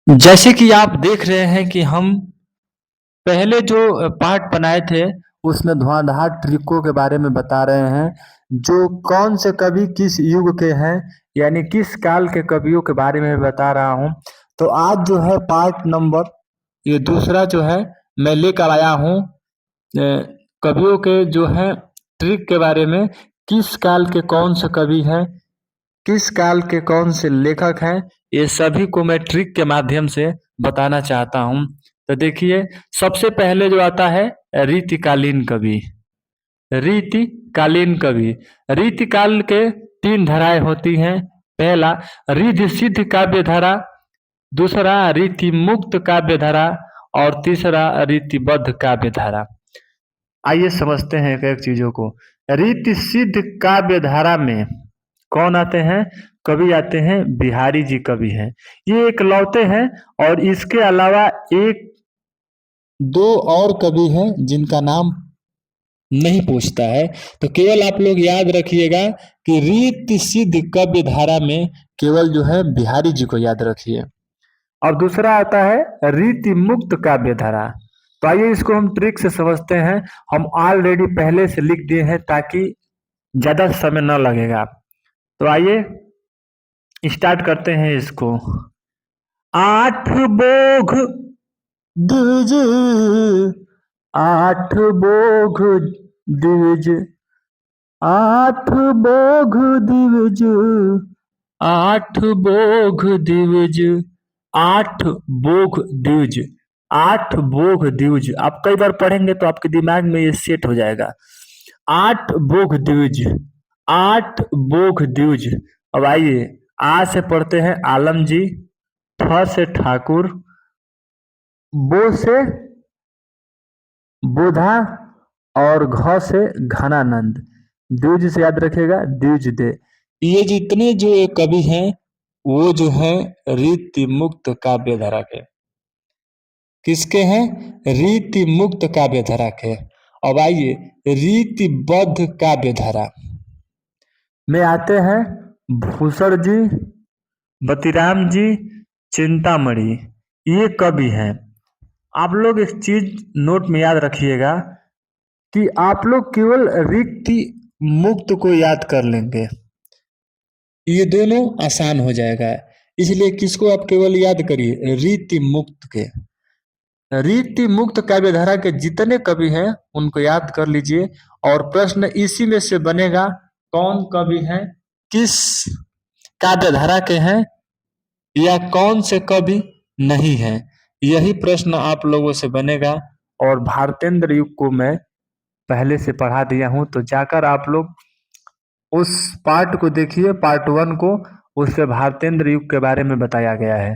जैसे कि आप देख रहे हैं कि हम पहले जो पार्ट बनाए थे उसमें धुआंधार ट्रिकों के बारे में बता रहे हैं जो कौन से कवि किस युग के हैं यानी किस काल के कवियों के बारे में बता रहा हूँ। तो आज जो है पार्ट नंबर ये दूसरा जो है मैं लेकर आया हूँ कवियों के जो है ट्रिक के बारे में। किस काल के कौन से कवि हैं, किस काल के कौन से लेखक हैं, ये सभी को मैं ट्रिक के माध्यम से बताना चाहता हूँ। तो देखिए, सबसे पहले जो आता है रीतिकालीन कवि। रीतिकालीन कवि, रीतिकाल के 3 धाराएँ होती हैं। पहला रिधि सिद्ध काव्य धारा, दूसरा रीति मुक्त काव्य धारा और तीसरा रीतिबद्ध काव्य धारा। आइए समझते हैं एक-एक चीज़ों को। रीति सिद्ध काव्य धारा में कौन आते हैं? कवि आते हैं बिहारी जी कवि हैं। ये इकलौते हैं और इसके अलावा 1-2 और कवि हैं जिनका नाम नहीं पूछता है। तो केवल आप लोग याद रखिएगा कि रीति सिद्ध काव्य धारा में केवल जो है बिहारी जी को याद रखिए। और दूसरा आता है रीति मुक्त काव्य धारा। तो आइए इसको हम ट्रिक से समझते हैं। हम ऑलरेडी पहले से लिख दिए हैं ताकि ज़्यादा समय न लगेगा। तो आइए स्टार्ट करते हैं इसको। 8 बोघ द्विज, 8 बोघ द्विज, 8 बोघ द्विज, 8 बोघ द्विज, 8 बोघ द्विज, 8 बोघ द्विज। आप कई बार पढ़ेंगे तो आपके दिमाग में ये सेट हो जाएगा। 8 बोघ द्विज, 8 बोघ द्विज। अब आइए आ से पढ़ते हैं आलम जी, ठ से ठाकुर, बो से बोधा और घ से घनानंद। द्विज से याद रखिएगा द्विज दे। ये जितने जो कवि हैं वो जो है रीति मुक्त काव्य धारा के। किसके हैं? रीति मुक्त काव्य धारा के। अब आइए रीतिबद्ध काव्य धारा में आते हैं भूषण जी, बतीराम जी, चिंतामणि। ये कवि हैं। आप लोग एक चीज नोट में याद रखिएगा कि आप लोग केवल रीति मुक्त को याद कर लेंगे, ये दोनों आसान हो जाएगा। इसलिए किसको आप केवल याद करिए? रीति मुक्त के। रीति मुक्त काव्य धारा के जितने कवि हैं उनको याद कर लीजिए और प्रश्न इसी में से बनेगा कौन कवि हैं, किस काव्य धारा के हैं या कौन से कवि नहीं हैं। यही प्रश्न आप लोगों से बनेगा और भारतेंद्र युग को मैं पहले से पढ़ा दिया हूँ। तो जाकर आप लोग उस पार्ट को देखिए, पार्ट 1 को। उससे भारतेंद्र युग के बारे में बताया गया है।